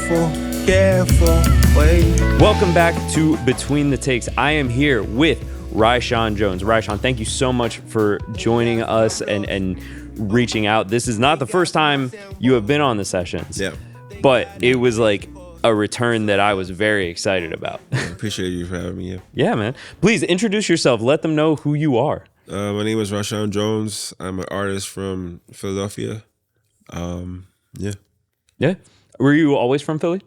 careful, wait. Welcome back to Between the Takes. I am here with Ryshon Jones. Ryshon, thank you so much for joining us and reaching out. This is not the first time you have been on the sessions. Yeah. But it was like a return that I was very excited about. I appreciate you for having me. Yeah, man. Please introduce yourself. Let them know who you are. My name is Ryshon Jones. I'm an artist from Philadelphia. Yeah. Were you always from Philly?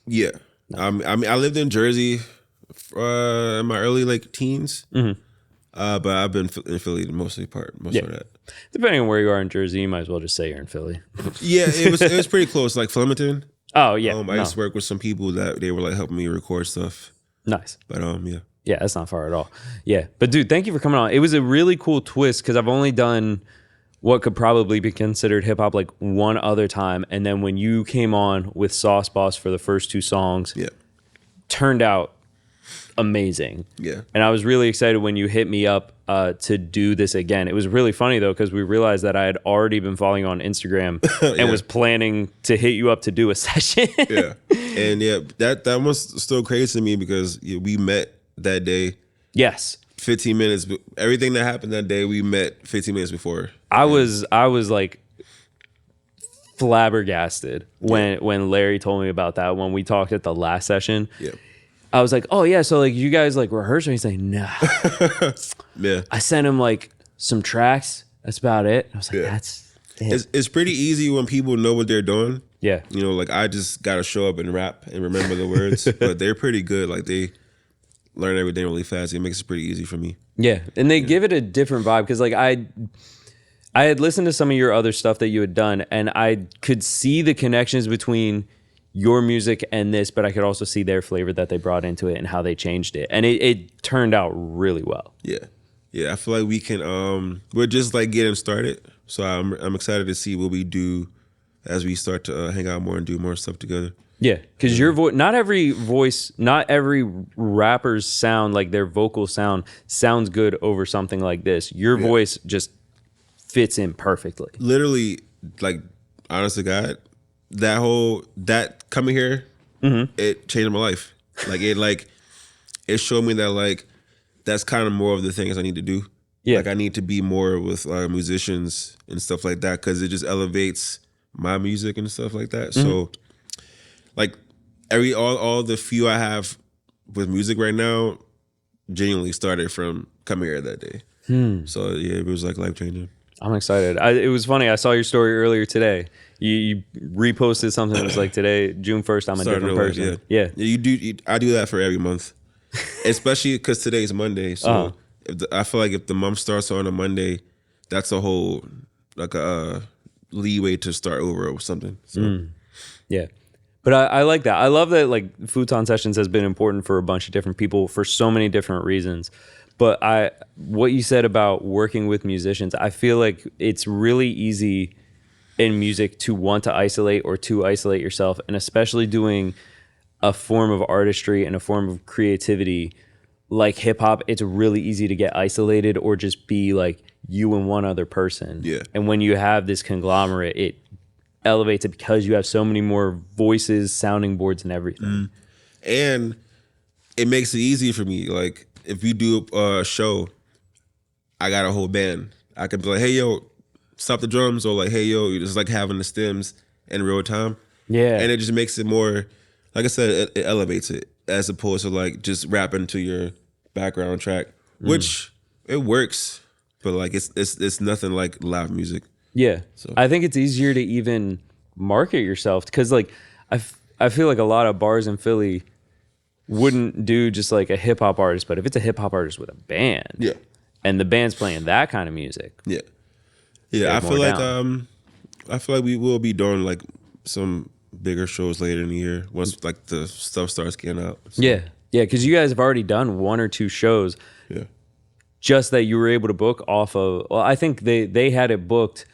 Yeah. I mean, I lived in Jersey in my early teens. Mm-hmm. But I've been in Philly most of that. Depending on where you are in Jersey, you might as well just say you're in Philly. Yeah, it was pretty close, like Flemington. Oh yeah. I used to work with some people that they were helping me record stuff. Nice. But yeah. Yeah, that's not far at all. Yeah, but dude, thank you for coming on. It was a really cool twist because I've only done what could probably be considered hip hop one other time, and then when you came on with Sauce Boss for the first two songs, turned out amazing. Yeah. And I was really excited when you hit me up to do this again. It was really funny though because we realized that I had already been following you on Instagram and was planning to hit you up to do a session. Yeah. And that was still crazy to me because we met that day. Yes. 15 minutes. Everything that happened that day, we met 15 minutes before. I was like flabbergasted when Larry told me about that when we talked at the last session. Yeah. I was like, oh yeah, so you guys rehearse? And he's like, nah. Yeah. I sent him some tracks. That's about it. I was like, that's it. It's pretty easy when people know what they're doing. Yeah. I just gotta show up and rap and remember the words. But they're pretty good. They learn everything really fast. It makes it pretty easy for me. Yeah. And they give it a different vibe because I had listened to some of your other stuff that you had done and I could see the connections between your music and this, but I could also see their flavor that they brought into it and how they changed it. And it turned out really well. Yeah. Yeah. I feel like we can, we're just getting started. So I'm excited to see what we do as we start to hang out more and do more stuff together. Yeah, because your voice, not every rapper's sound, their vocal sounds good over something like this. Your voice just fits in perfectly. Literally, honest to God, that coming here, it changed my life. It showed me that that's kind of more of the things I need to do. Yeah, I need to be more with musicians and stuff like that because it just elevates my music and stuff like that. So. All the few I have with music right now genuinely started from coming here that day. So yeah, it was life changing. I'm excited. It was funny. I saw your story earlier today. You reposted something that was today, June 1st, I'm a different person. Yeah. I do that for every month, especially because today's Monday. So I feel if the month starts on a Monday, that's a whole leeway to start over or something. So. Yeah. But I like that. I love that Futon Sessions has been important for a bunch of different people for so many different reasons. But what you said about working with musicians, I feel like it's really easy in music to want to isolate or to isolate yourself, and especially doing a form of artistry and a form of creativity like hip hop, it's really easy to get isolated or just be you and one other person. Yeah. And when you have this conglomerate, it elevates it because you have so many more voices, sounding boards, and everything. And it makes it easy for me. If we do a show, I got a whole band. I could be like, hey, yo, stop the drums, or hey, yo, you just having the stems in real time. Yeah. And it just makes it more, like I said, it elevates it as opposed to just rapping to your background track, which it works, but it's nothing like live music. Yeah, so. I think it's easier to even market yourself because I feel like a lot of bars in Philly wouldn't do just a hip hop artist, but if it's a hip hop artist with a band, and the band's playing that kind of music, I feel like we will be doing some bigger shows later in the year once the stuff starts getting out. So. Yeah, because you guys have already done one or two shows. Yeah, just that you were able to book off of. Well, I think they had it booked.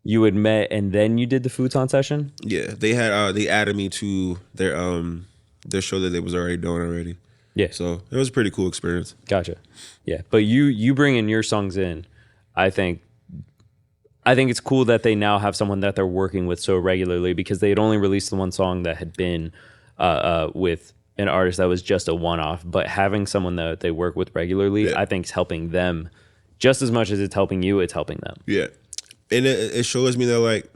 You had met and then you did the Futon session? Yeah, they added me to their show that they was already doing already. Yeah. So it was a pretty cool experience. Gotcha. Yeah. But you bringing your songs in, I think I think it's cool that they now have someone that they're working with so regularly, because they had only released the one song that had been with an artist that was just a one-off. But having someone that they work with regularly, I think is helping them just as much as it's helping you. It's helping them. Yeah, and it shows me that like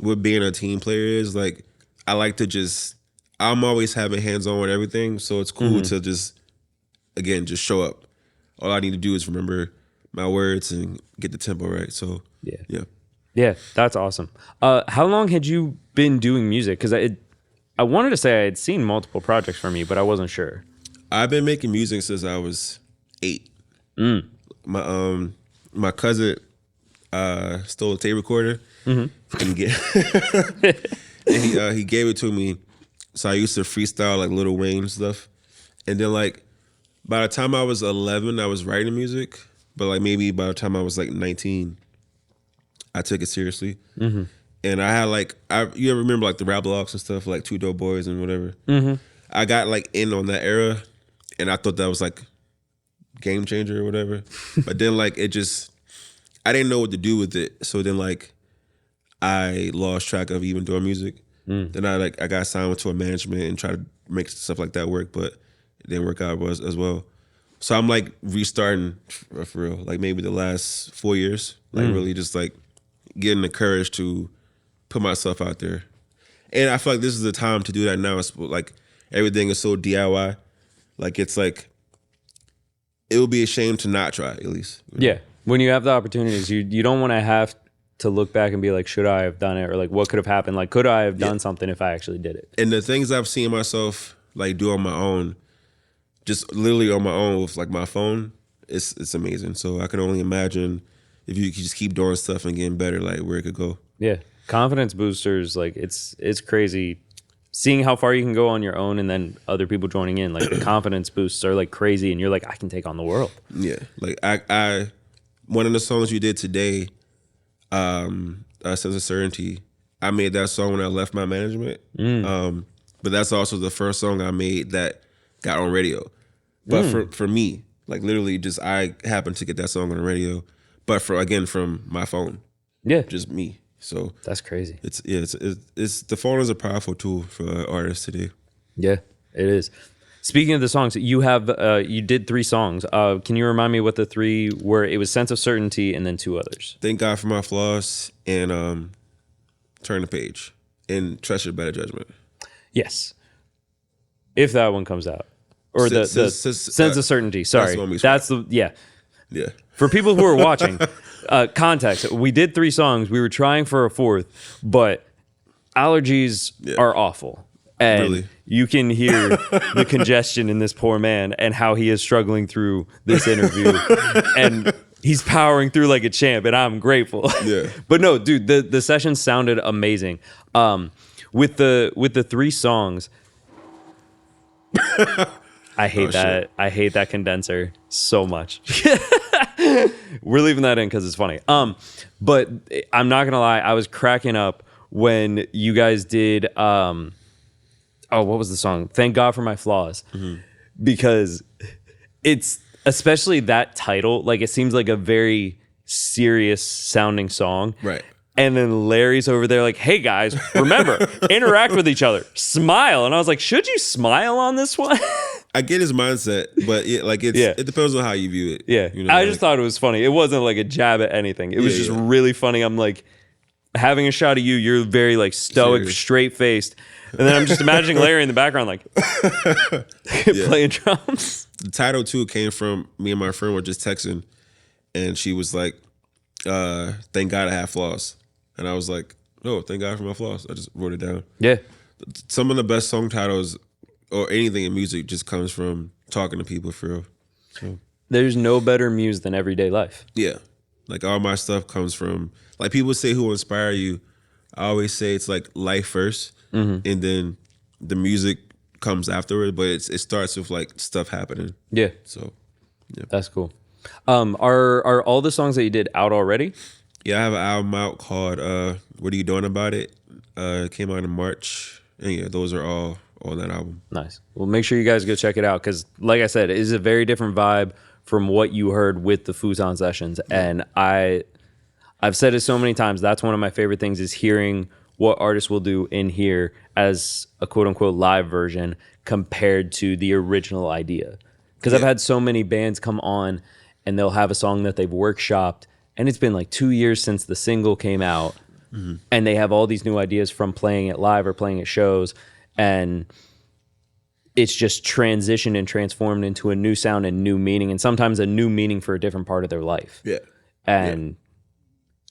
what being a team player is. Like I like to just I'm always having hands on with everything, so it's cool to just show up. All I need to do is remember my words and get the tempo right. So yeah, that's awesome. How long had you been doing music? Because I wanted to say I had seen multiple projects from you, but I wasn't sure. I've been making music since I was 8. My cousin stole a tape recorder and he gave it to me. So I used to freestyle like Lil Wayne and stuff. And then like by the time I was 11, I was writing music. But like maybe by the time I was like 19, I took it seriously. And I had like you ever remember like the rap blogs and stuff, like Two Dope Boys and whatever. I got like in on that era, and I thought that was like game changer or whatever. But then like it just I didn't know what to do with it. So then like I lost track of even doing music. Then I got signed to a management and tried to make stuff like that work, but it didn't work out as well. So I'm like restarting for real, like maybe the last 4 years, like really just like getting the courage to put myself out there. And I feel like this is the time to do that now. It's like everything is so DIY. Like it's like it would be a shame to not try at least. Yeah. When you have the opportunities, you don't want to have to look back and be like, should I have done it? Or like, what could have happened? Like, could I have done something if I actually did it? And the things I've seen myself like do on my own, just literally on my own with like my phone, it's amazing. So I can only imagine if you could just keep doing stuff and getting better, like where it could go. Yeah. Confidence boosters, like it's crazy seeing how far you can go on your own and then other people joining in. Like the confidence boosts are like crazy and you're like, I can take on the world. Yeah. Like I one of the songs you did today, Sense of Certainty, I made that song when I left my management. But that's also the first song I made that got on radio. But for me, like literally just I happened to get that song on the radio, but from my phone. Yeah. Just me. So that's crazy. It's the phone is a powerful tool for artists today. Yeah, it is. Speaking of the songs, you did 3 songs. Can you remind me what the 3 were? It was Sense of Certainty and then 2 others. Thank God for My Flaws and Turn the Page and Trust Your Better Judgment. Yes. If that one comes out. Or the Sense of Certainty. Sorry. That's the yeah. For people who are watching, context, we did 3 songs. We were trying for a 4th, but allergies are awful. And really? You can hear the congestion in this poor man and how he is struggling through this interview. And he's powering through like a champ, and I'm grateful. Yeah. But no, dude, the session sounded amazing. With the 3 songs, I hate that. Shit. I hate that condenser so much. We're leaving that in because it's funny. But I'm not gonna lie, I was cracking up when you guys did. What was the song? Thank God for My Flaws, because it's especially that title. Like it seems like a very serious sounding song, right? And then Larry's over there like, hey guys, remember, interact with each other, smile. And I was like, should you smile on this one? I get his mindset, but it depends on how you view it. Yeah. You know, I just thought it was funny. It wasn't like a jab at anything. It was just really funny. I'm like, having a shot of you, you're very like stoic, straight faced. And then I'm just imagining Larry in the background like playing drums. The title too came from me and my friend were just texting, and she was like, thank God I have flaws. And I was like, oh, thank God for my flaws. I just wrote it down. Yeah. Some of the best song titles or anything in music just comes from talking to people for real. So there's no better muse than everyday life. Yeah. Like all my stuff comes from, like people say who inspire you. I always say it's like life first, and then the music comes afterward, but it starts with like stuff happening. Yeah. So yeah. That's cool. Are all the songs that you did out already? Yeah, I have an album out called What Are You Doing About It? It came out in March. And yeah, those are all on that album. Nice. Well, make sure you guys go check it out because, like I said, it is a very different vibe from what you heard with the Futon sessions. And I I've said it so many times. That's one of my favorite things is hearing what artists will do in here as a quote unquote live version compared to the original idea. Because I've had so many bands come on and they'll have a song that they've workshopped and it's been like 2 years since the single came out. And they have all these new ideas from playing it live or playing at shows. And it's just transitioned and transformed into a new sound and new meaning. And sometimes a new meaning for a different part of their life. Yeah. And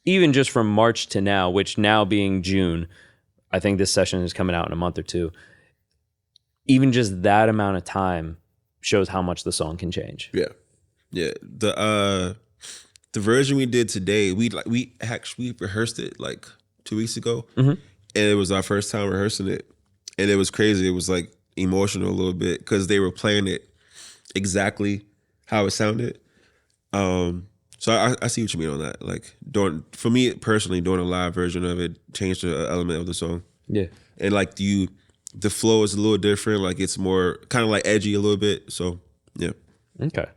even just from March to now, which now being June, I think this session is coming out in a month or two. Even just that amount of time shows how much the song can change. Yeah. Yeah. The version we did today, we actually rehearsed it like 2 weeks ago, and it was our first time rehearsing it, and it was crazy. It was like emotional a little bit because they were playing it exactly how it sounded. So I see what you mean on that. Like for me personally, doing a live version of it changed the element of the song. Yeah, and like the flow is a little different. Like it's more kind of like edgy a little bit. So yeah. Okay.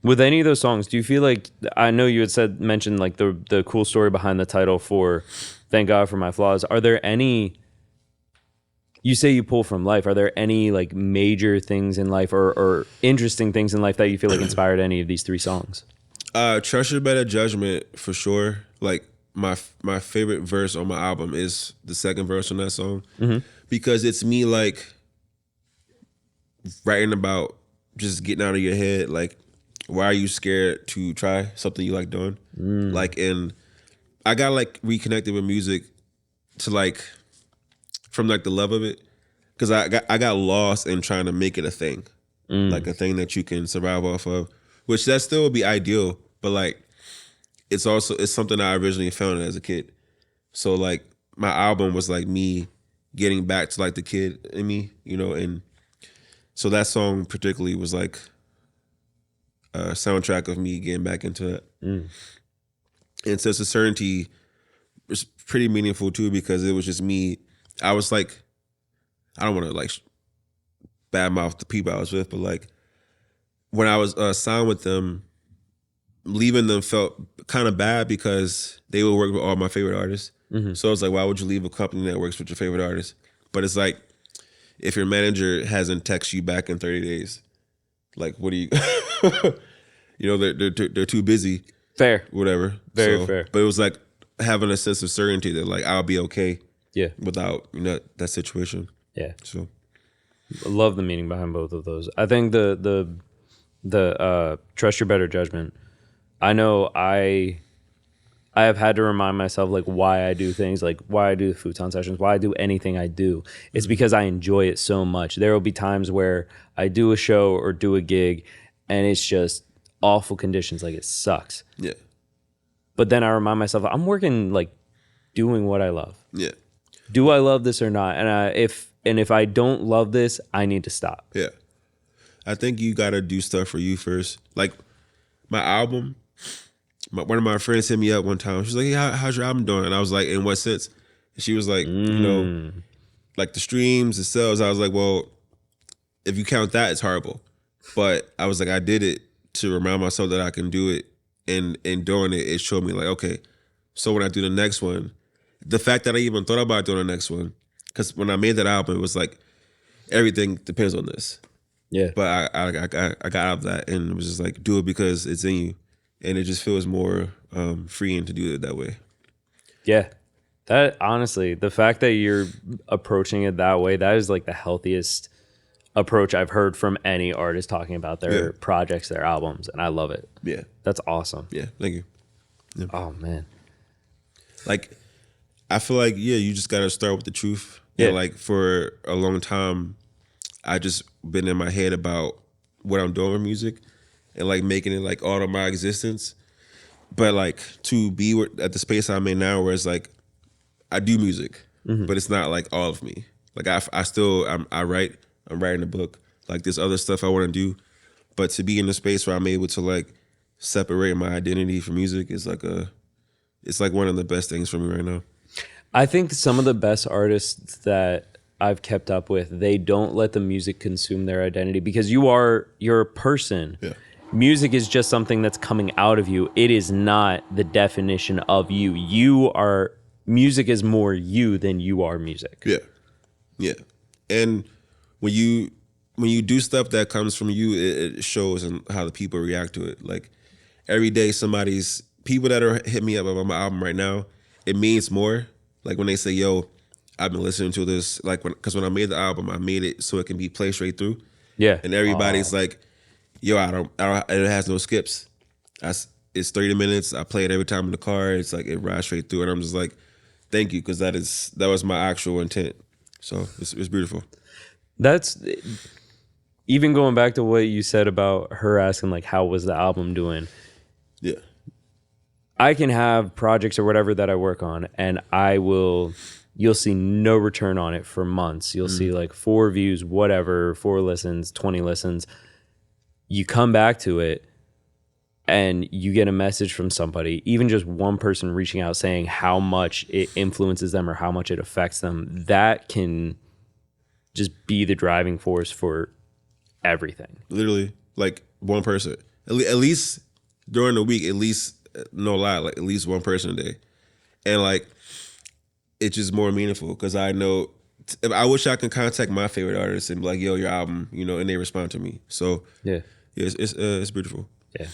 With any of those songs, do you feel like, I know you had mentioned like the cool story behind the title for Thank God for My Flaws. Are there any, you say you pull from life, are there any like major things in life or interesting things in life that you feel like inspired any of these 3 songs? Trust Your Better Judgment for sure. Like my favorite verse on my album is the second verse on that song because it's me like writing about just getting out of your head, like why are you scared to try something you like doing? Like, and I got like reconnected with music to like from like the love of it, because I got lost in trying to make it a thing, like a thing that you can survive off of, which that still would be ideal, but like it's something I originally found as a kid. So like my album was like me getting back to like the kid in me, you know, and so that song particularly was like a soundtrack of me getting back into that. And Sense of Certainty was pretty meaningful too, because it was just me. I was like, I don't want to like badmouth the people I was with, but like when I was signed with them, leaving them felt kind of bad because they would work with all my favorite artists. So I was like, why would you leave a company that works with your favorite artists? But it's like, if your manager hasn't texted you back in 30 days, like, what do you, you know, they're too busy. Fair. Whatever. Very fair. But it was like having a sense of certainty that like, I'll be okay. Yeah. Without, you know, that situation. Yeah. So I love the meaning behind both of those. I think the Trust Your Better Judgment, I know I have had to remind myself like why I do things, like why I do the futon sessions, why I do anything I do. It's because I enjoy it so much. There will be times where I do a show or do a gig and it's just awful conditions, like it sucks. yeah. But then I remind myself I'm working like doing what I love. Yeah. Do I love this or not? And if I don't love this, I need to stop. Yeah. I think you gotta do stuff for you first. Like my album, one of my friends hit me up one time. She's like, hey, how's your album doing? And I was like, in what sense? And she was like, you know, like the streams, the sales. I was like, well, if you count that, it's horrible. But I was like, I did it to remind myself that I can do it. And in doing it, it showed me like, okay, so when I do the next one, the fact that I even thought about doing the next one, because when I made that album, it was like, everything depends on this. Yeah. But I got out of that and it was just like, do it because it's in you. And it just feels more freeing to do it that way. Yeah. That honestly, the fact that you're approaching it that way, that is like the healthiest approach I've heard from any artist talking about their projects, their albums. And I love it. Yeah. That's awesome. Yeah. Thank you. Yeah. Oh, man. Like, I feel like, yeah, you just got to start with the truth. Yeah. And like for a long time, I just been in my head about what I'm doing with music and like making it like all of my existence. But like to be at the space I'm in now where it's like, I do music, but it's not like all of me. Like I write, I'm writing a book, like there's other stuff I want to do. But to be in the space where I'm able to like separate my identity from music is like it's like one of the best things for me right now. I think some of the best artists that I've kept up with, they don't let the music consume their identity because you're a person. Yeah. music is just something that's coming out of you. It is not the definition of you. Music is more you than you are music. Yeah. And when you do stuff that comes from you, it shows in how the people react to it. Like every day, people that are hitting me up about my album right now, it means more. Like when they say, "Yo, I've been listening to this," like because when I made the album, I made it so it can be played straight through. Yeah, and everybody's like, "Yo, I don't. It has no skips. It's 30 minutes. I play it every time in the car. It's like it rides straight through." And I'm just like, "Thank you," because that was my actual intent. So it's beautiful. That's even going back to what you said about her asking like, "How was the album doing?" Yeah. I can have projects or whatever that I work on, and you'll see no return on it for months. You'll see like 4 views, whatever, 4 listens, 20 listens. You come back to it and you get a message from somebody, even just one person reaching out saying how much it influences them or how much it affects them. That can just be the driving force for everything. Literally, like one person. At least during the week, no lie, like at least one person a day. And like, it's just more meaningful because I know, I wish I could contact my favorite artists and be like, "Yo, your album," and they respond to me. So it's beautiful. Yeah.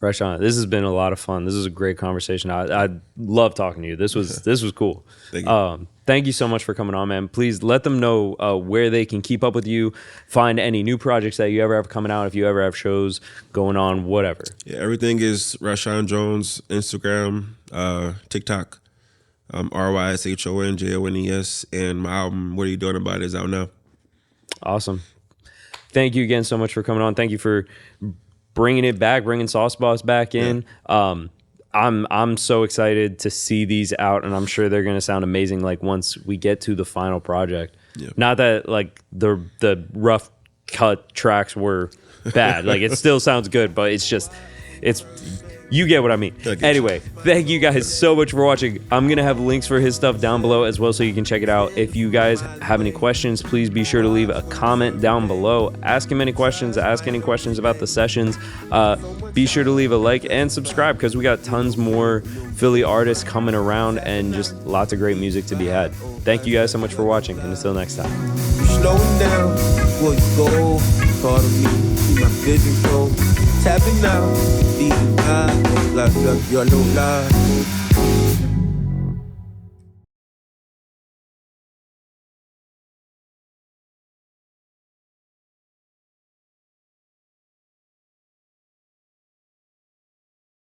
Ryshon, this has been a lot of fun. This is a great conversation. I love talking to you. This was cool. Thank you. Thank you so much for coming on, man. Please let them know where they can keep up with you, find any new projects that you ever have coming out, if you ever have shows going on, whatever. Yeah, everything is Ryshon Jones, Instagram, TikTok, RYSHONJONES, and my album, What Are You Doing About It, is out now. Awesome. Thank you again so much for coming on. Thank you for bringing it back, bringing Sauce Boss back in. Yeah. I'm so excited to see these out, and I'm sure they're going to sound amazing. Like once we get to the final project, not that like the rough cut tracks were bad. Like it still sounds good, but it's you get what I mean. Anyway, thank you guys so much for watching. I'm going to have links for his stuff down below as well so you can check it out. If you guys have any questions, please be sure to leave a comment down below. Ask him any questions. Ask any questions about the sessions. Be sure to leave a like and subscribe because we got tons more Philly artists coming around and just lots of great music to be had. Thank you guys so much for watching, and until next time. Slowing down before you go. Part of me, see my vision go. Tapping out, beating high, like your low line.